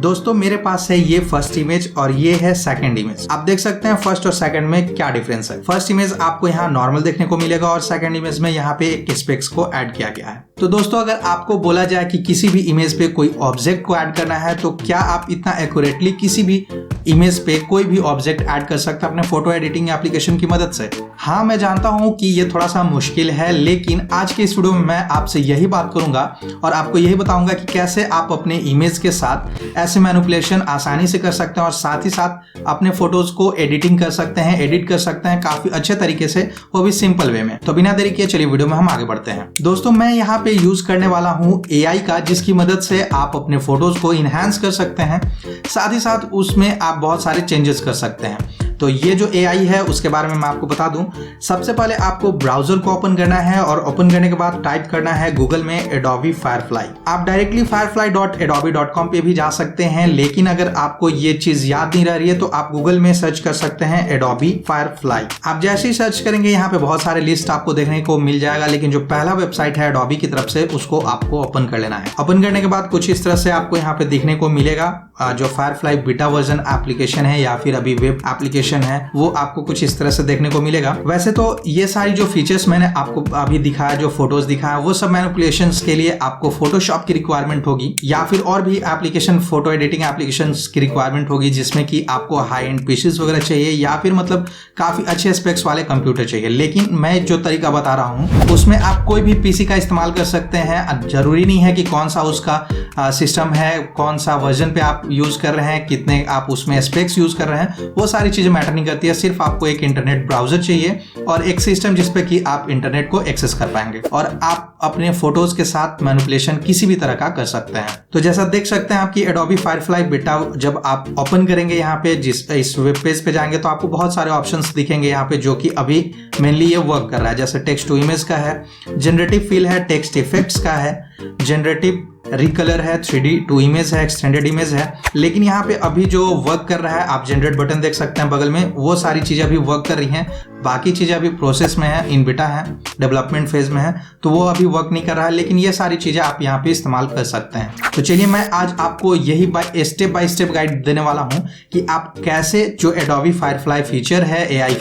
दोस्तों मेरे पास है ये फर्स्ट इमेज और ये है सेकंड इमेज। आप देख सकते हैं फर्स्ट और सेकंड में क्या डिफरेंस है। फर्स्ट इमेज आपको यहाँ नॉर्मल देखने को मिलेगा और सेकंड इमेज में यहाँ पे एक स्पेक्स को ऐड किया गया है। तो दोस्तों अगर आपको बोला जाए कि किसी भी इमेज पे कोई ऑब्जेक्ट को ऐड करना है तो क्या आप इतना एक्यूरेटली किसी भी इमेज पे कोई भी ऑब्जेक्ट ऐड कर सकते हैं अपने फोटो एडिटिंग एप्लीकेशन की मदद से? हाँ, मैं जानता हूँ कि ये थोड़ा सा मुश्किल है, लेकिन आज के इस वीडियो में मैं आपसे यही बात करूंगा और आपको यही बताऊंगा कि कैसे आप अपने इमेज के साथ ऐसे मैनिपुलेशन आसानी से कर सकते हैं और साथ ही साथ अपने फोटोज को एडिटिंग कर सकते हैं, एडिट कर सकते हैं काफी अच्छे तरीके से, वो भी सिंपल वे में। तो बिना देरी किए चलिए वीडियो में हम आगे बढ़ते हैं। दोस्तों मैं यहाँ पे यूज करने वाला हूँ AI का, जिसकी मदद से आप अपने फोटोज को इनहेंस कर सकते हैं, साथ ही साथ उसमें आप बहुत सारे चेंजेस कर सकते हैं। तो ये जो AI है उसके बारे में मैं आपको बता दूं। सबसे पहले आपको ब्राउजर को ओपन करना है और ओपन करने के बाद टाइप करना है गूगल में Adobe Firefly। आप डायरेक्टली firefly.adobe.com पे भी जा सकते हैं, लेकिन अगर आपको ये चीज याद नहीं रह रही है तो आप गूगल में सर्च कर सकते हैं Adobe Firefly। आप जैसे ही सर्च करेंगे यहाँ पे बहुत सारे लिस्ट आपको देखने को मिल जाएगा, लेकिन जो पहला वेबसाइट है Adobe की तरफ से उसको आपको ओपन कर लेना है। ओपन करने के बाद कुछ इस तरह से आपको यहाँ पे देखने को मिलेगा जो Firefly बीटा वर्जन एप्लीकेशन है या फिर अभी वेब एप्लीकेशन है, वो आपको कुछ इस तरह से देखने को मिलेगा। वैसे तो ये सारी जो फीचर्स मैंने आपको अभी दिखाया, जो फोटोज दिखाया, वो सब मैनिपुलेशंस के लिए आपको फोटोशॉप की रिक्वायरमेंट होगी या फिर और भी एप्लीकेशन, फोटो एडिटिंग एप्लीकेशंस की रिक्वायरमेंट होगी, जिसमें कि आपको हाई एंड पीसीज वगैरह चाहिए या फिर मतलब काफी अच्छे स्पेक्स वाले कंप्यूटर चाहिए। लेकिन मैं जो तरीका बता रहा हूँ उसमें आप कोई भी पीसी का इस्तेमाल कर सकते हैं। जरूरी नहीं है कि कौन सा उसका सिस्टम है, कौन सा वर्जन पे आप यूज कर रहे हैं, कितने आप उसमें स्पेक्स यूज कर रहे हैं, वो सारी चीजें मैटर नहीं करती है। सिर्फ आपको एक इंटरनेट ब्राउजर चाहिए और एक सिस्टम जिसपे कि आप इंटरनेट को एक्सेस कर पाएंगे और आप अपने फोटोज के साथ मैनिपुलेशन किसी भी तरह का कर सकते हैं। तो जैसा देख सकते हैं आपकी Adobe Firefly बीटा जब आप ओपन करेंगे यहाँ पे, इस वेब पेज पे जाएंगे तो आपको बहुत सारे ऑप्शंस दिखेंगे यहाँ पे, जो कि अभी मेनली ये वर्क कर रहा है। जैसे टेक्स्ट टू इमेज का है, जनरेटिव फील है, टेक्स्ट इफेक्ट्स का है, जनरेटिव रिकलर है, 3D टू इमेज है, एक्सटेंडेड इमेज है। लेकिन यहाँ पे अभी जो वर्क कर रहा है, आप जनरेट बटन देख सकते हैं बगल में, वो सारी चीजें अभी वर्क कर रही हैं। बाकी चीजें अभी प्रोसेस में है, इन बीटा है, डेवलपमेंट फेज में है, तो वो अभी वर्क नहीं कर रहा है। लेकिन ये सारी चीजें आप यहाँ पे इस्तेमाल कर सकते हैं। तो चलिए मैं आज आपको यही स्टेप बाय स्टेप गाइड देने वाला हूँ कि आप कैसे जो Adobe Firefly फीचर है, AI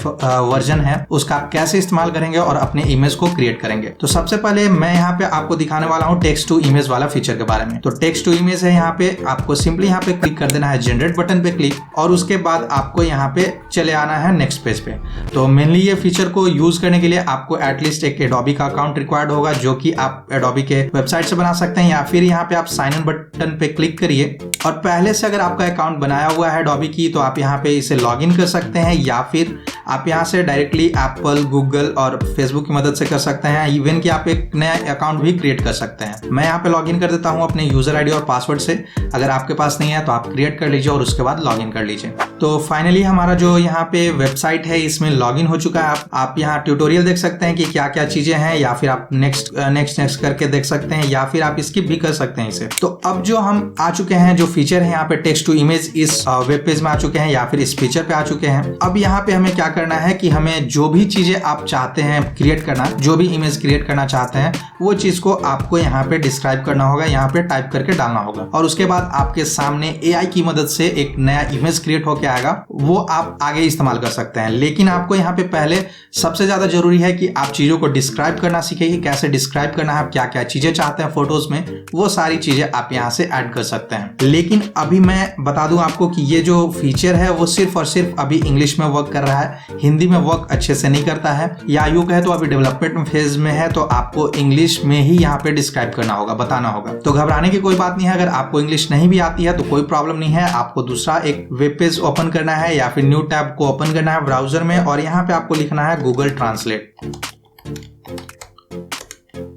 वर्जन है, उसका आप कैसे इस्तेमाल करेंगे और अपने इमेज को क्रिएट करेंगे। तो सबसे पहले मैं यहाँ पे आपको दिखाने वाला हूँ टेक्स्ट टू इमेज वाला फीचर के बारे में। तो टेक्स्ट टू इमेज है, यहाँ पे आपको सिंपली यहाँ पे क्लिक कर देना है, जनरेट बटन पे क्लिक, और उसके बाद आपको यहाँ पे चले आना है नेक्स्ट पेज पे। तो मेनली ये फीचर को यूज करने के लिए आपको एटलीस्ट एक Adobe का अकाउंट रिक्वायर्ड होगा, जो कि आप Adobe के वेबसाइट से बना सकते हैं, या फिर यहाँ पे आप साइन इन बटन पे क्लिक करिए। और पहले से अगर आपका अकाउंट बनाया हुआ है Adobe की, तो आप यहाँ पे इसे लॉग इन कर सकते हैं, या फिर आप यहाँ से डायरेक्टली एप्पल, गूगल और फेसबुक की मदद से कर सकते हैं। इवन कि आप एक नया अकाउंट भी क्रिएट कर सकते हैं। मैं यहाँ पे लॉग इन कर देता हूँ अपने यूजर आईडी और पासवर्ड से। अगर आपके पास नहीं है तो आप क्रिएट कर लीजिए और उसके बाद लॉग इन कर लीजिए। तो फाइनली हमारा जो यहाँ पे वेबसाइट है इसमें लॉग इन हो चुका है। आप यहाँ ट्यूटोरियल देख सकते हैं कि क्या क्या चीजें हैं, या फिर आप नेक्स्ट करके देख सकते हैं, या फिर आप स्किप भी कर सकते हैं इसे। तो अब जो हम आ चुके हैं, जो फीचर है यहाँ पे टेक्स्ट टू इमेज, इस वेब पेज में आ चुके हैं या फिर इस फीचर पे आ चुके हैं। अब यहाँ पे हमें क्या करना है कि हमें जो भी चीजें आप चाहते हैं क्रिएट करना, जो भी इमेज क्रिएट करना चाहते हैं, वो चीज को आपको यहाँ पे डिस्क्राइब करना होगा, यहाँ पे टाइप करके डालना होगा, और उसके बाद आपके सामने AI की मदद से एक नया इमेज क्रिएट होके आएगा। वो आप आगे इस्तेमाल कर सकते हैं। लेकिन आपको यहाँ पे पहले सबसे ज्यादा जरूरी है कि आप चीजों को डिस्क्राइब करना सीखेंगे, कैसे डिस्क्राइब करना है, आप क्या क्या चीजें चाहते हैं फोटोज में, वो सारी चीजें आप यहाँ से ऐड कर सकते हैं। लेकिन अभी मैं बता दूं आपको कि ये जो फीचर है वो सिर्फ और सिर्फ अभी इंग्लिश में वर्क कर रहा है, हिंदी में वर्क अच्छे से नहीं करता है, या यूं कहे तो अभी डेवलपमेंट फेज में है। तो आपको इंग्लिश में ही यहाँ पे डिस्क्राइब करना होगा, बताना होगा। तो घबराने की कोई बात नहीं है। अगर आपको इंग्लिश नहीं भी आती है तो कोई प्रॉब्लम नहीं है। आपको दूसरा एक वेब पेज ओपन करना है या फिर न्यू टैब को ओपन करना है ब्राउजर में, और यहाँ पे आपको लिखना है गूगल ट्रांसलेट।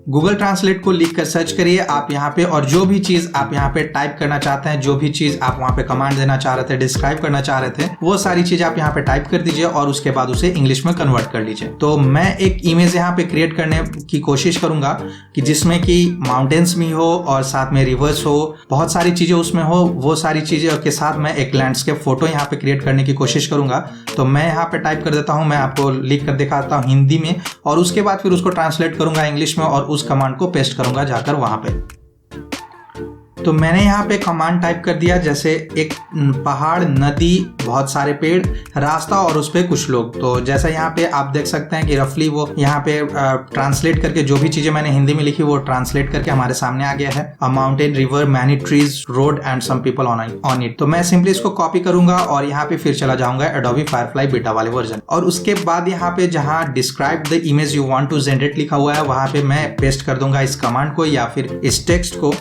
गूगल ट्रांसलेट को लिख कर सर्च करिए आप यहाँ पे, और जो भी चीज आप यहाँ पे टाइप करना चाहते हैं, जो भी चीज आप वहाँ पे कमांड देना चाह रहे थे, डिस्क्राइब करना चाह रहे थे, वो सारी चीज आप यहाँ पे टाइप कर दीजिए और उसके बाद उसे इंग्लिश में कन्वर्ट कर लीजिए। तो मैं एक इमेज यहाँ पे क्रिएट करने की कोशिश करूंगा कि जिसमें कि माउंटेन्स भी हो और साथ में रिवर्स हो, बहुत सारी चीजें उसमें हो। वो सारी चीजें के साथ मैं एक लैंडस्केप फोटो यहाँ पे क्रिएट करने की कोशिश करूंगा। तो मैं यहाँ पे टाइप कर देता हूँ, मैं आपको लिख कर दिखाता हूँ हिंदी में, और उसके बाद फिर उसको ट्रांसलेट करूंगा इंग्लिश में और उस कमांड को पेस्ट करूंगा जाकर वहां पे। तो मैंने यहाँ पे कमांड टाइप कर दिया, जैसे एक पहाड़, नदी, बहुत सारे पेड़, रास्ता और उस पे कुछ लोग। तो जैसा यहाँ पे आप देख सकते हैं कि रफली वो यहाँ पे ट्रांसलेट करके जो भी चीजें मैंने हिंदी में लिखी वो ट्रांसलेट करके हमारे सामने आ गया है। A mountain, river, many trees, road and some people on it. तो मैं सिंपली इसको कॉपी करूंगा और यहाँ पे फिर चला जाऊंगा एडोबी फायरफ्लाई बीटा वाले वर्जन, और उसके बाद यहाँ पे जहाँ describe the image you want to generate लिखा हुआ है वहां पे मैं पेस्ट कर दूंगा इस कमांड को या फिर इस टेक्स्ट को।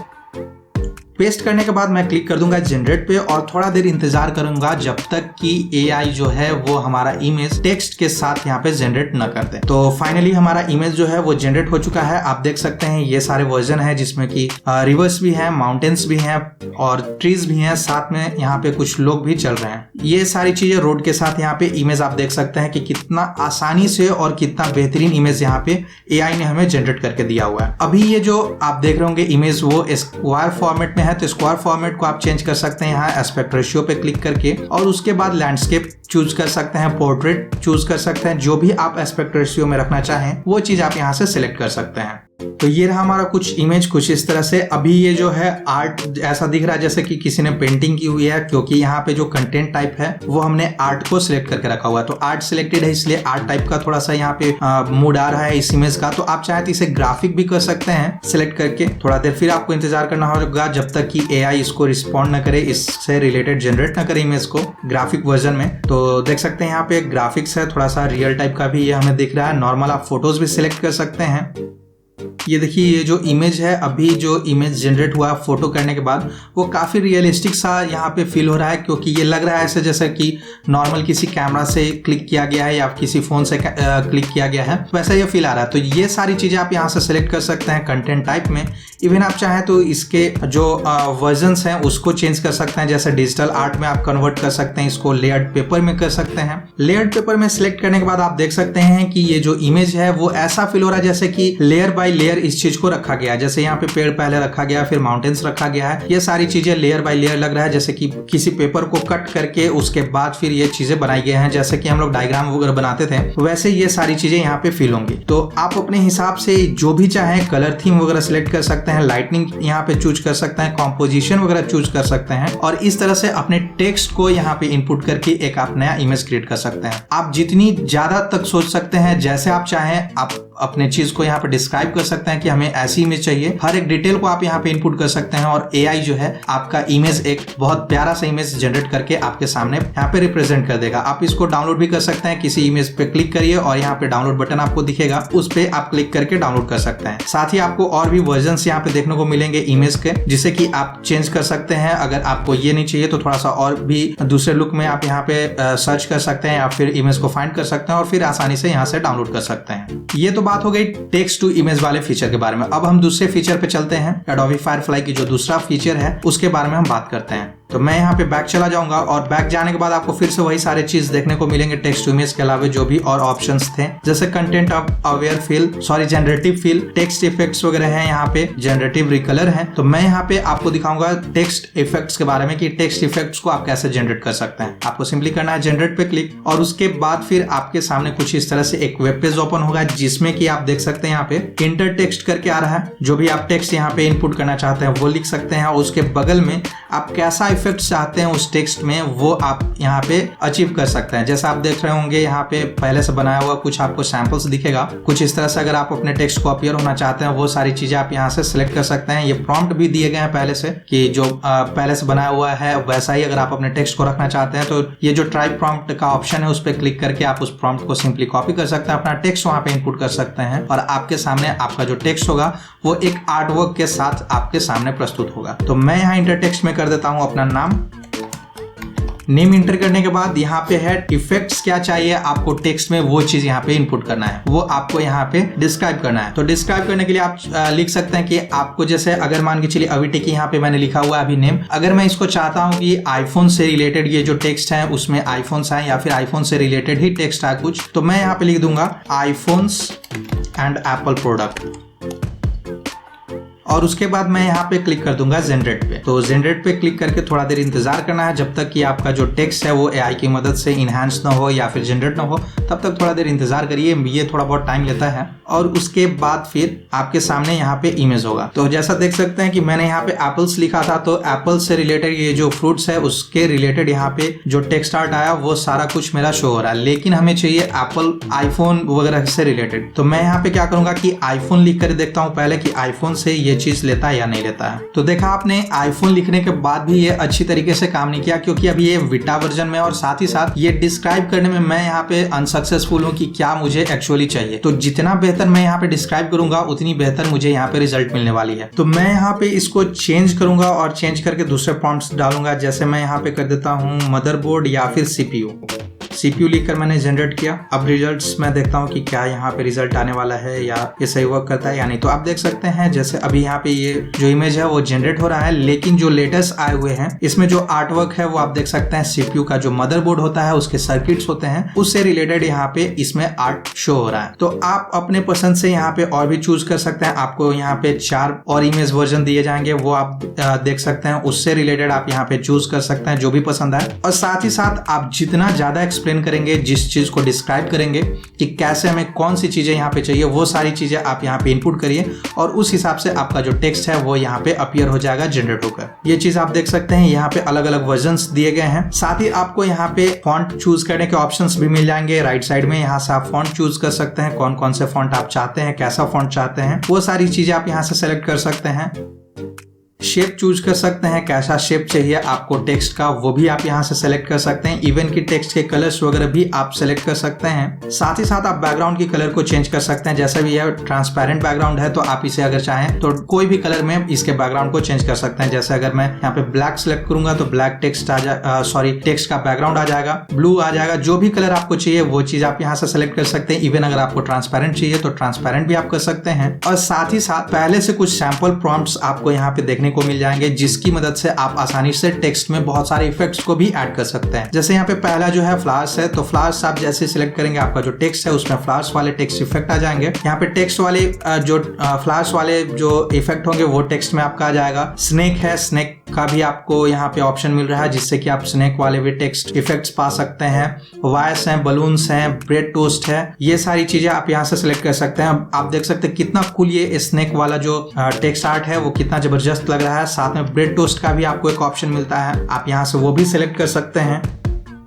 पेस्ट करने के बाद मैं क्लिक कर दूंगा जनरेट पे और थोड़ा देर इंतजार करूंगा जब तक कि एआई जो है वो हमारा इमेज टेक्स्ट के साथ यहाँ पे जनरेट न कर दे। तो फाइनली हमारा इमेज जो है वो जनरेट हो चुका है। आप देख सकते हैं ये सारे वर्जन है जिसमें कि रिवर्स भी है, माउंटेन्स भी हैं और ट्रीज भी हैं, साथ में यहाँ पे कुछ लोग भी चल रहे हैं। ये सारी चीजें रोड के साथ यहाँ पे इमेज आप देख सकते हैं कि कितना आसानी से और कितना बेहतरीन इमेज यहाँ पे एआई ने हमें जनरेट करके दिया हुआ है। अभी ये जो आप देख रहे होंगे इमेज वो स्क्वायर फॉर्मेट में है, तो स्क्वायर फॉर्मेट को आप चेंज कर सकते हैं यहाँ एस्पेक्ट रेशियो पे क्लिक करके, और उसके बाद लैंडस्केप चूज कर सकते हैं, पोर्ट्रेट चूज कर सकते हैं, जो भी आप एस्पेक्ट रेशियो में रखना चाहें वो चीज आप यहाँ से सिलेक्ट कर सकते हैं। तो ये रहा हमारा कुछ इमेज कुछ इस तरह से। अभी ये जो है आर्ट ऐसा दिख रहा है जैसे कि किसी ने पेंटिंग की हुई है, क्योंकि यहाँ पे जो कंटेंट टाइप है वो हमने आर्ट को सिलेक्ट करके रखा हुआ है। तो आर्ट सिलेक्टेड है इसलिए आर्ट टाइप का थोड़ा सा यहाँ पे मूड आ रहा है इस इमेज का। तो आप चाहे तो इसे ग्राफिक भी कर सकते हैं सिलेक्ट करके। थोड़ा देर फिर आपको इंतजार करना होगा जब तक कि एआई इसको रिस्पॉन्ड न करे, इससे रिलेटेड जनरेट न करे इमेज को ग्राफिक वर्जन में। तो देख सकते हैं यहाँ पे ग्राफिक्स है, थोड़ा सा रियल टाइप का भी ये हमें दिख रहा है। नॉर्मल आप फोटोज भी सिलेक्ट कर सकते हैं। ये देखिए ये जो इमेज है, अभी जो इमेज जनरेट हुआ फोटो करने के बाद वो काफी रियलिस्टिक सा यहाँ पे फील हो रहा है, क्योंकि ये लग रहा है ऐसे जैसे कि नॉर्मल किसी कैमरा से क्लिक किया गया है या किसी फोन से क्लिक किया गया है, वैसा ये फील आ रहा है। तो ये सारी चीजें आप यहाँ से सिलेक्ट कर सकते हैं कंटेंट टाइप में। इवन आप चाहें तो इसके जो वर्जन्स हैं उसको चेंज कर सकते हैं, जैसे डिजिटल आर्ट में आप कन्वर्ट कर सकते हैं, इसको लेयर्ड पेपर में कर सकते हैं। लेयर्ड पेपर में सिलेक्ट करने के बाद आप देख सकते हैं कि ये जो इमेज है वो ऐसा फील हो रहा है जैसे कि लेयर बाय लेयर इस चीज को रखा गया है। जैसे यहाँ पे पेड़ पहले रखा गया, फिर माउंटेन्स रखा गया है, ये सारी चीजें लेयर बाय लेयर लग रहा है जैसे कि किसी पेपर को कट करके उसके बाद फिर ये चीजें बनाई गई हैं, जैसे कि हम लोग डायग्राम वगैरह बनाते थे वैसे ये सारी चीजें यहाँ पे फील होंगी। तो आप अपने हिसाब से जो भी चाहें कलर थीम वगैरह सिलेक्ट कर सकते हैं, लाइटनिंग यहाँ पे चूज कर सकते हैं, कॉम्पोजिशन वगैरह चूज कर सकते हैं, और इस तरह से अपने टेक्स्ट को यहाँ पे इनपुट करके एक आप नया इमेज क्रिएट कर सकते हैं। आप जितनी ज्यादा तक सोच सकते हैं, जैसे आप चाहें आप अपने चीज को यहाँ पे डिस्क्राइब कर सकते हैं कि हमें ऐसी इमेज चाहिए। हर एक डिटेल को आप यहाँ पे इनपुट कर सकते हैं और एआई जो है आपका इमेज एक बहुत प्यारा सा इमेज जनरेट करके आपके सामने यहाँ पे रिप्रेजेंट कर देगा। आप इसको डाउनलोड भी कर सकते हैं, किसी इमेज पे क्लिक करिए और यहाँ पे डाउनलोड बटन आपको दिखेगा, उस पे आप क्लिक करके डाउनलोड कर सकते हैं। साथ ही आपको और भी वर्जन्स यहाँ पे देखने को मिलेंगे इमेज के, जिसे कि आप चेंज कर सकते हैं। अगर आपको ये नहीं चाहिए तो थोड़ा सा और भी दूसरे लुक में आप यहाँ पे सर्च कर सकते हैं या फिर इमेज को फाइंड कर सकते हैं और फिर आसानी से यहाँ से डाउनलोड कर सकते हैं। ये तो बात हो गई टेक्स्ट टू इमेज वाले फीचर के बारे में। अब हम दूसरे फीचर पे चलते हैं। एडोबी फायरफ्लाई की जो दूसरा फीचर है उसके बारे में हम बात करते हैं। तो मैं यहाँ पे बैक चला जाऊंगा और बैक जाने के बाद आपको फिर से वही सारे चीज देखने को मिलेंगे टेक्स्ट टू इमेज के अलावा जो भी और ऑप्शंस थे, जैसे content aware feel, generative feel, text effects वगैरह हैं, यहाँ पे जनरेटिव रिकलर है। तो मैं यहाँ पे आपको दिखाऊंगा टेक्स्ट इफेक्ट्स के बारे में कि टेक्स्ट इफेक्ट्स को आप कैसे जनरेट कर सकते हैं। आपको सिंपली करना है जनरेट पे क्लिक, और उसके बाद फिर आपके सामने कुछ इस तरह से एक वेब पेज ओपन होगा जिसमें कि आप देख सकते हैं यहाँ पे इंटर टेक्स्ट करके आ रहा है। जो भी आप टेक्स्ट यहाँ पे इनपुट करना चाहते हैं वो लिख सकते हैं, और उसके बगल में आप कैसा इफेक्ट चाहते हैं उस टेक्स्ट में वो आप यहाँ पे अचीव कर सकते हैं। जैसा आप देख रहे होंगे यहाँ पे पहले से बनाया हुआ कुछ आपको सैंपल्स दिखेगा कुछ इस तरह से। अगर आप अपने टेक्स्ट को अपीयर होना चाहते हैं वो सारी चीजें आप यहाँ से सिलेक्ट कर सकते हैं। ये प्रॉम्प्ट भी दिए गए हैं पहले से कि जो पहले से बनाया हुआ है वैसा ही अगर आप अपने टेक्स्ट को रखना चाहते हैं तो ये जो ट्राई प्रॉम्प्ट का ऑप्शन है उस पर क्लिक करके आप उस प्रॉम्प्ट को सिंपली कॉपी कर सकते हैं, अपना टेक्स्ट वहां पे इनपुट कर सकते हैं और आपके सामने आपका जो टेक्स्ट होगा वो एक आर्टवर्क के साथ आपके सामने प्रस्तुत होगा। तो मैं यहाँ इंटर टेक्स्ट में कर देता हूँ अपना नेम इंटर करने के बाद यहाँ पे है इफेक्ट्स क्या चाहिए आपको टेक्स्ट में, वो चीज यहाँ पे इनपुट करना है, वो आपको यहाँ पे डिस्क्राइब करना है। तो डिस्क्राइब करने के लिए आप लिख सकते हैं कि आपको जैसे अगर मान के चलिए अविटेक यहाँ पे मैंने लिखा हुआ है अभी नेम, अगर मैं इसको चाहता हूँ कि आईफोन से रिलेटेड ये जो टेक्स्ट है उसमें आईफोन्स है या फिर आईफोन से रिलेटेड ही टेक्स्ट है कुछ, तो मैं यहाँ पे लिख दूंगा आईफोन्स एंड एप्पल प्रोडक्ट। और उसके बाद मैं यहाँ पे क्लिक कर दूंगा जनरेट पे। तो जनरेट पे क्लिक करके थोड़ा देर इंतजार करना है जब तक कि आपका जो टेक्स्ट है वो एआई की मदद से इनहांस ना हो या फिर जनरेट ना हो, तब तक थोड़ा देर इंतजार करिए, ये थोड़ा बहुत टाइम लेता है। और उसके बाद फिर आपके सामने यहाँ पे इमेज होगा। तो जैसा देख सकते हैं कि मैंने यहाँ पे एप्पल्स लिखा था, तो एप्पल से रिलेटेड ये जो फ्रूट्स है उसके रिलेटेड यहाँ पे जो टेक्स्ट आर्ट आया वो सारा कुछ मेरा शो हो रहा है। लेकिन हमें चाहिए एप्पल आईफोन वगैरह से रिलेटेड। तो मैं यहाँ पे क्या करूंगा कि आईफोन लिख कर देखता हूँ पहले कि आईफोन से ये चीज लेता है या नहीं लेता है। तो देखा आपने आईफोन लिखने के बाद भी ये अच्छी तरीके से काम नहीं किया, क्योंकि अभी ये बीटा वर्जन में, और साथ ही साथ ये डिस्क्राइब करने में मैं यहाँ पे अनसक्सेसफुल हूँ कि क्या मुझे एक्चुअली चाहिए। तो जितना बेहतर मैं यहाँ पे डिस्क्राइब करूंगा उतनी बेहतर मुझे यहाँ पे रिजल्ट मिलने वाली है। तो मैं यहाँ पे इसको चेंज करूंगा और चेंज करके दूसरे प्रॉम्प्ट्स डालूंगा। जैसे मैं यहाँ पे कर देता हूँ मदरबोर्ड या फिर सीपीयू लिखकर मैंने जनरेट किया। अब रिजल्ट्स मैं देखता हूँ कि क्या यहाँ पे रिजल्ट आने वाला है या ये सही वर्क करता है या नहीं। तो आप देख सकते हैं जैसे अभी यहाँ पे ये जो इमेज है वो जनरेट हो रहा है, लेकिन जो लेटेस्ट आए हुए हैं इसमें जो आर्ट वर्क है वो आप देख सकते हैं सीपीयू का जो मदरबोर्ड होता है उसके सर्किट्स होते हैं उससे रिलेटेड यहाँ पे इसमें आर्ट शो हो रहा है। तो आप अपने पसंद से यहाँ पे और भी चूज कर सकते हैं। आपको यहाँ पे 4 और इमेज वर्जन दिए जाएंगे, वो आप देख सकते हैं, उससे रिलेटेड आप यहाँ पे चूज कर सकते हैं जो भी पसंद है। और साथ ही साथ आप जितना ज्यादा एक्सप्लेन करेंगे, जिस चीज को डिस्क्राइब करेंगे कि कैसे हमें कौन सी चीजें यहाँ पे चाहिए, वो सारी चीजें आप यहाँ पे इनपुट करिए और उस हिसाब से आपका जो टेक्स्ट है वो यहाँ पे अपीयर हो जाएगा जनरेट होकर। ये चीज आप देख सकते हैं यहाँ पे अलग अलग वर्जन्स दिए गए हैं। साथ ही आपको यहाँ पे फॉन्ट चूज करने के ऑप्शंस भी मिल जाएंगे राइट साइड में। यहाँ से आप फॉन्ट चूज कर सकते हैं, कौन कौन से फॉन्ट आप चाहते हैं, कैसा फॉन्ट चाहते हैं, वो सारी चीजें आप यहाँ से सेलेक्ट कर सकते हैं। शेप चूज कर सकते हैं, कैसा शेप चाहिए आपको टेक्स्ट का वो भी आप यहाँ से सेलेक्ट कर सकते हैं। इवन की टेक्स्ट के कलर्स वगैरह भी आप सेलेक्ट कर सकते हैं। साथ ही साथ आप बैकग्राउंड की कलर को चेंज कर सकते हैं। जैसा भी यह ट्रांसपेरेंट बैकग्राउंड है तो आप इसे अगर चाहें तो कोई भी कलर में इसके बैकग्राउंड को चेंज कर सकते हैं। जैसे अगर मैं यहाँ पे ब्लैक सेलेक्ट करूंगा तो ब्लैक टेक्स्ट टेक्स्ट का बैकग्राउंड आ जाएगा, ब्लू आ जाएगा। जो भी कलर आपको चाहिए वो चीज आप यहाँ से सेलेक्ट कर सकते हैं। इवन अगर आपको ट्रांसपेरेंट चाहिए तो ट्रांसपेरेंट भी आप कर सकते हैं। और साथ ही साथ पहले से कुछ सैंपल प्रॉम्प्ट्स आपको यहाँ पे देखने को मिल जाएंगे जिसकी मदद से आप आसानी से टेक्स्ट में बहुत सारे इफेक्ट्स को भी ऐड कर सकते हैं। जैसे यहाँ पे पहला जो है फ्लावर्स है, तो फ्लावर्स आप जैसे सिलेक्ट करेंगे आपका जो टेक्स्ट है उसमें फ्लावर्स वाले टेक्स्ट इफेक्ट आ जाएंगे। यहाँ पे टेक्स्ट वाले जो फ्लावर्स वाले जो इफेक्ट होंगे वो टेक्स्ट में आपका आ जाएगा। स्नेक है, स्नेक का भी आपको यहाँ पे ऑप्शन मिल रहा है जिससे कि आप स्नेक वाले भी टेक्स्ट इफेक्ट्स पा सकते हैं। वायर्स हैं, बलून्स हैं, ब्रेड टोस्ट है, ये सारी चीजें आप यहाँ से सिलेक्ट कर सकते हैं। आप देख सकते हैं कितना कूल ये स्नेक वाला जो टेक्स्ट आर्ट है वो कितना जबरदस्त लग रहा है। साथ में ब्रेड टोस्ट का भी आपको एक ऑप्शन मिलता है, आप यहाँ से वो भी सिलेक्ट कर सकते हैं।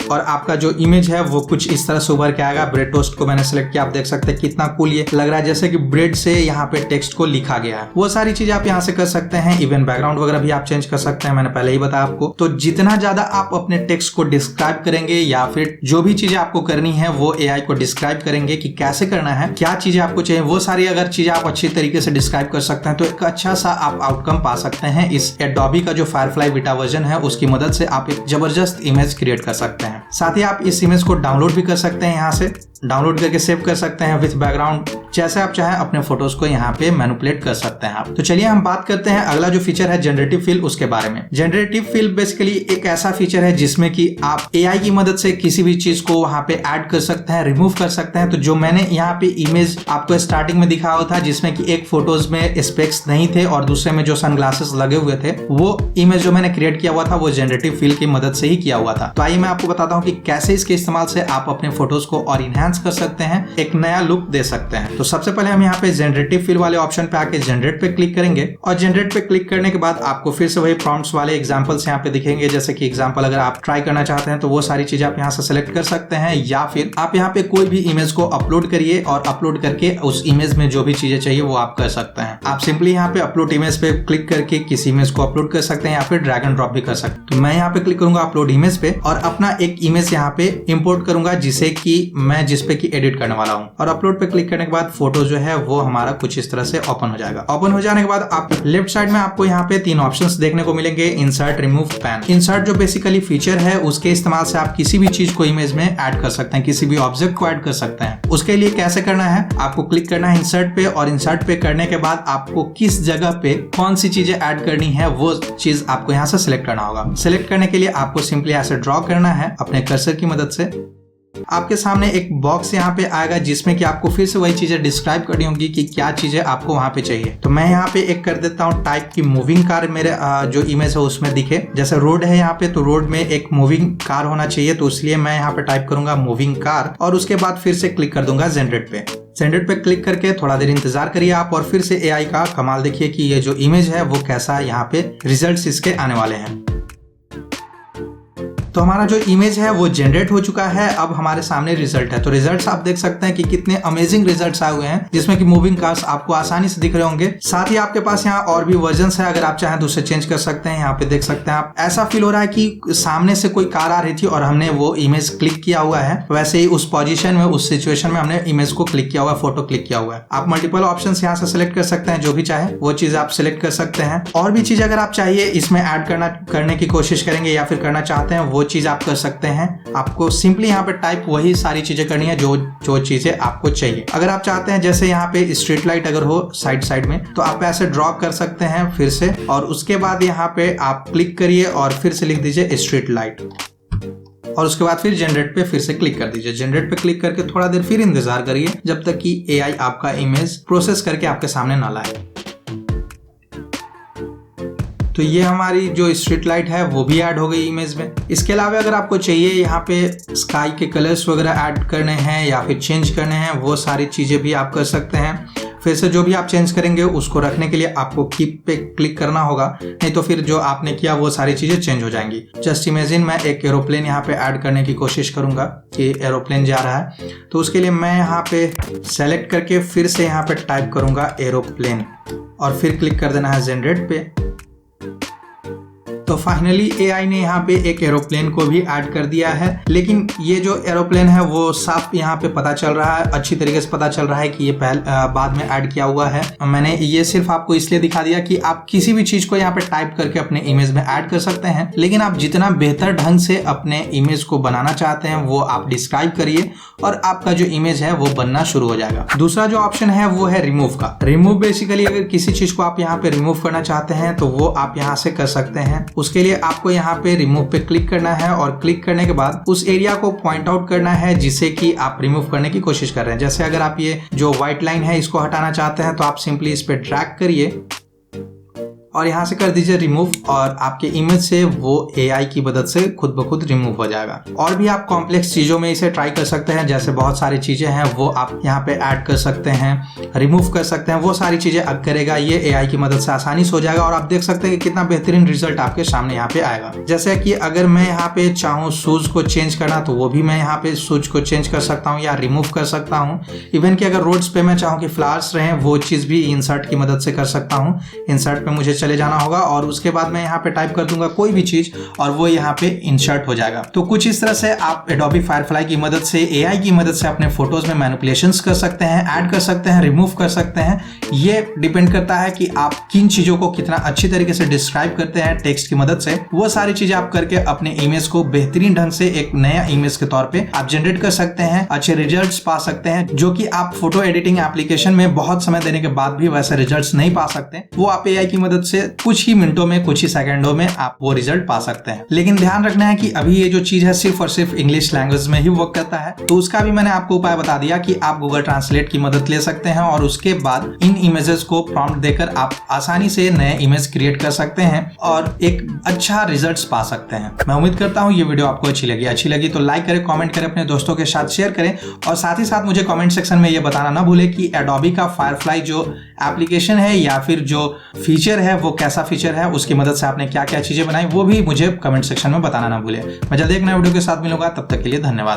और आपका जो इमेज है वो कुछ इस तरह से उभर के आएगा। ब्रेड टोस्ट को मैंने सेलेक्ट किया, आप देख सकते हैं कितना कूल ये लग रहा है, जैसे कि ब्रेड से यहाँ पे टेक्स्ट को लिखा गया है। वो सारी चीजें आप यहाँ से कर सकते हैं। इवन बैकग्राउंड वगैरह भी आप चेंज कर सकते हैं, मैंने पहले ही बताया आपको। तो जितना ज्यादा आप अपने टेक्स्ट को डिस्क्राइब करेंगे या फिर जो भी चीजें आपको करनी है वो एआई को डिस्क्राइब करेंगे कि कैसे करना है, क्या चीजें आपको चाहिए, वो सारी अगर चीजें आप अच्छी तरीके से डिस्क्राइब कर सकते हैं तो एक अच्छा सा आप आउटकम पा सकते हैं। इस एडोबी का जो फायरफ्लाई बीटा वर्जन है उसकी मदद से आप एक जबरदस्त इमेज क्रिएट कर सकते हैं। साथ ही आप इस इमेज को डाउनलोड भी कर सकते हैं, यहाँ से डाउनलोड करके सेव कर सकते हैं विथ बैकग्राउंड। जैसे आप चाहें अपने फोटोज को यहाँ पे मैनिपुलेट कर सकते हैं आप। तो चलिए हम बात करते हैं अगला जो फीचर है जनरेटिव फिल, उसके बारे में। जनरेटिव फिल बेसिकली एक ऐसा फीचर है जिसमें कि आप एआई की मदद से किसी भी चीज को वहां पे ऐड कर सकते हैं, रिमूव कर सकते हैं। तो जो मैंने यहाँ पे इमेज आपको स्टार्टिंग में दिखाया हुआ था जिसमें कि एक फोटोज में स्पेक्स नहीं थे और दूसरे में जो सनग्लासेस लगे हुए थे, वो इमेज जो मैंने क्रिएट किया हुआ था वो जनरेटिव फिल की मदद से ही किया हुआ था। तो आइए मैं आपको बताता हूँ कि कैसे इसके इस्तेमाल से आप अपने फोटोज को और इनहेंस कर सकते हैं, एक नया लुक दे सकते हैं। तो सबसे पहले हम यहाँ पे जनरेटिव फिल वाले ऑप्शन पे आके जनरेट पे क्लिक करेंगे और जनरेट पे क्लिक करने के बाद आपको फिर से वही प्रॉम्प्ट्स वाले एग्जांपल्स यहाँ पे दिखेंगे। जैसे कि एग्जांपल अगर आप ट्राई करना चाहते हैं तो वो सारी चीजें आप यहाँ से सेलेक्ट कर सकते हैं, या फिर आप यहाँ पे कोई भी इमेज को अपलोड करिए और अपलोड करके उस इमेज में जो भी चीजें चाहिए वो आप कर सकते हैं। आप सिंपली यहाँ पे अपलोड इमेज पे क्लिक करके किसी इमेज को अपलोड कर सकते हैं या फिर ड्रैग एंड ड्रॉप भी कर सकते हैं। तो मैं यहाँ पे क्लिक करूंगा अपलोड इमेज पे और अपना एक इमेज यहाँ पे इंपोर्ट करूंगा जिसे कि मैं जिसपे की एडिट करने वाला हूँ। और अपलोड पे क्लिक करने के बाद फोटो जो है वो हमारा कुछ इस तरह से ओपन हो जाएगा। ओपन हो जाने के बाद आप लेफ्ट साइड में आपको यहाँ पे 3 ऑप्शंस देखने को मिलेंगे। Insert, remove, pan. इंसर्ट जो बेसिकली फीचर है उसके इस्तेमाल से आप किसी भी चीज को इमेज में ऐड कर सकते हैं, किसी भी ऑब्जेक्ट को ऐड कर सकते हैं। उसके लिए कैसे करना है, आपको क्लिक करना है इंसर्ट पे और इंसर्ट पे करने के बाद आपको किस जगह पे कौन सी चीजें ऐड करनी है वो चीज आपको यहाँ से सिलेक्ट करना होगा। सिलेक्ट करने के लिए आपको सिंपली ऐसे ड्रॉ करना है अपने कर्सर की मदद से आपके सामने एक बॉक्स यहाँ पे आएगा जिसमें कि आपको फिर से वही चीजें डिस्क्राइब करनी होगी कि क्या चीजें आपको वहाँ पे चाहिए। तो मैं यहाँ पे एक कर देता हूँ टाइप की मूविंग कार मेरे जो इमेज है उसमें दिखे। जैसे रोड है यहाँ पे, तो रोड में एक मूविंग कार होना चाहिए, तो इसलिए मैं यहाँ पे टाइप करूंगा मूविंग कार और उसके बाद फिर से क्लिक कर दूंगा जनरेट पे। जनरेट पे क्लिक करके थोड़ा देर इंतजार करिए आप और फिर से एआई का कमाल देखिए कि ये जो इमेज है वो कैसा यहाँ पे रिजल्ट्स इसके आने वाले हैं। तो हमारा जो इमेज है वो जनरेट हो चुका है। अब हमारे सामने रिजल्ट है, तो रिजल्ट्स आप देख सकते हैं कि कितने अमेजिंग रिजल्ट्स आए हुए हैं जिसमें कि मूविंग कार्स आपको आसानी से दिख रहे होंगे। साथ ही आपके पास यहाँ और भी वर्जन्स है, अगर आप चाहें तो उसे चेंज कर सकते हैं। यहाँ पे देख सकते हैं आप, ऐसा फील हो रहा है कि सामने से कोई कार आ रही थी और हमने वो इमेज क्लिक किया हुआ है, वैसे ही उस पोजीशन में, उस सिचुएशन में हमने इमेज को क्लिक किया हुआ है, फोटो क्लिक किया हुआ है। आप मल्टीपल ऑप्शंस यहाँ से सिलेक्ट कर सकते हैं, जो भी चाहे वो चीज आप सिलेक्ट कर सकते हैं। और भी चीज अगर आप चाहिए इसमें ऐड करने की कोशिश करेंगे या फिर करना चाहते हैं वो चीज आप कर सकते हैं। आपको सिंपली यहाँ पे टाइप वही सारी चीजें करनी है जो चीजें आपको चाहिए। अगर आप चाहते हैं जैसे यहाँ पे स्ट्रीट लाइट अगर हो साइड में, तो आप ऐसे ड्रॉ कर सकते हैं फिर से, और उसके बाद यहाँ पे आप क्लिक करिए और फिर से लिख दीजिए स्ट्रीट लाइट और उसके बाद फिर जनरेट पे फिर से क्लिक कर दीजिए। जनरेट पे क्लिक करके थोड़ा देर फिर इंतजार करिए जब तक कि एआई आपका इमेज प्रोसेस करके आपके सामने ना लाए। तो ये हमारी जो स्ट्रीट लाइट है वो भी ऐड हो गई इमेज में। इसके अलावा अगर आपको चाहिए यहाँ पे स्काई के कलर्स वगैरह ऐड करने हैं या फिर चेंज करने हैं, वो सारी चीजें भी आप कर सकते हैं। फिर से जो भी आप चेंज करेंगे उसको रखने के लिए आपको कीप पे क्लिक करना होगा, नहीं तो फिर जो आपने किया वो सारी चीजें चेंज हो जाएंगी। जस्ट इमेजिन मैं एक एरोप्लेन यहाँ पे ऐड करने की कोशिश करूंगा कि एरोप्लेन जा रहा है, तो उसके लिए मैं यहाँ पे सेलेक्ट करके फिर से यहाँ पे टाइप करूंगा एरोप्लेन और फिर क्लिक कर देना है जनरेट पे। तो फाइनली एआई ने यहाँ पे एक एरोप्लेन को भी ऐड कर दिया है, लेकिन ये जो एरोप्लेन है वो साफ यहाँ पे पता चल रहा है, अच्छी तरीके से पता चल रहा है कि ये बाद में ऐड किया हुआ है। मैंने ये सिर्फ आपको इसलिए दिखा दिया कि आप किसी भी चीज को यहाँ पे टाइप करके अपने इमेज में ऐड कर सकते हैं, लेकिन आप जितना बेहतर ढंग से अपने इमेज को बनाना चाहते हैं वो आप डिस्क्राइब करिए और आपका जो इमेज है वो बनना शुरू हो जाएगा। दूसरा जो ऑप्शन है वो है रिमूव का। रिमूव बेसिकली अगर किसी चीज को आप यहाँ पे रिमूव करना चाहते हैं तो वो आप यहाँ से कर सकते हैं। उसके लिए आपको यहाँ पे रिमूव पे क्लिक करना है और क्लिक करने के बाद उस एरिया को पॉइंट आउट करना है जिसे कि आप रिमूव करने की कोशिश कर रहे हैं। जैसे अगर आप ये जो व्हाइट लाइन है इसको हटाना चाहते हैं तो आप सिंपली इस पे ड्रैग करिए और यहाँ से कर दीजिए रिमूव और आपके इमेज से वो एआई की मदद से खुद ब खुद रिमूव हो जाएगा। और भी आप कॉम्प्लेक्स चीजों में इसे ट्राई कर सकते हैं, जैसे बहुत सारी चीजें हैं वो आप यहाँ पे ऐड कर सकते हैं, रिमूव कर सकते हैं, वो सारी चीजें अब करेगा ये एआई की मदद से आसानी से हो जाएगा। और आप देख सकते हैं कि कितना बेहतरीन रिजल्ट आपके सामने यहाँ पे आएगा। जैसे कि अगर मैं यहाँ पे चाहूँ शूज को चेंज करना तो वो भी मैं यहाँ पे शूज को चेंज कर सकता हूँ या रिमूव कर सकता हूँ। इवन कि अगर रोड्स पे मैं चाहूँ कि फ्लावर्स रहें वो चीज भी इंसर्ट की मदद से कर सकता हूँ। इंसर्ट पे मुझे चले जाना होगा और उसके बाद मैं यहाँ पे टाइप कर दूंगा कोई भी चीज और वो यहाँ पे इंसर्ट हो जाएगा। तो कुछ इस तरह से आप एडोबी फायरफ्लाई की मदद से, एआई की मदद से अपने फोटोज में मैनिपुलेशंस कर सकते हैं, ऐड कर सकते हैं, रिमूव कर सकते हैं। ये डिपेंड करता है कि आप किन चीजों को कितना अच्छी तरीके से डिस्क्राइब करते हैं टेक्स्ट की मदद से। वो सारी चीजें आप करके अपने इमेज को बेहतरीन ढंग से एक नया इमेज के तौर पे आप जनरेट कर सकते हैं, अच्छे रिजल्ट्स पा सकते हैं, जो कि आप फोटो एडिटिंग एप्लीकेशन में बहुत समय देने के बाद भी वैसे रिजल्ट्स नहीं पा सकते। वो आप एआई की मदद से कुछ ही मिनटों में, कुछ ही सेकंडों में आप वो रिजल्ट पा सकते हैं। लेकिन ध्यान रखना है कि अभी ये जो चीज है सिर्फ और सिर्फ इंग्लिश लैंग्वेज में ही वर्क करता है, तो उसका भी मैंने आपको उपाय बता दिया कि आप गूगल ट्रांसलेट की मदद ले सकते हैं और उसके बाद इन इमेजेस को प्रॉम्प्ट देकर आप आसानी से नए इमेज क्रिएट कर सकते हैं और एक अच्छा रिजल्ट्स पा सकते हैं। मैं उम्मीद करता हूँ ये वीडियो आपको अच्छी लगी तो लाइक करें, कमेंट करें, अपने दोस्तों के साथ शेयर करें और साथ ही साथ मुझे कमेंट सेक्शन में ये बताना ना भूले कि एडोबी का फायरफ्लाई जो एप्लीकेशन है या फिर जो फीचर है वो कैसा फीचर है, उसकी मदद से आपने क्या क्या चीजें बनाई वो भी मुझे कमेंट सेक्शन में बताना ना भूले। मैं जल्दी एक नए वीडियो के साथ मिलूंगा, तब तक के लिए धन्यवाद।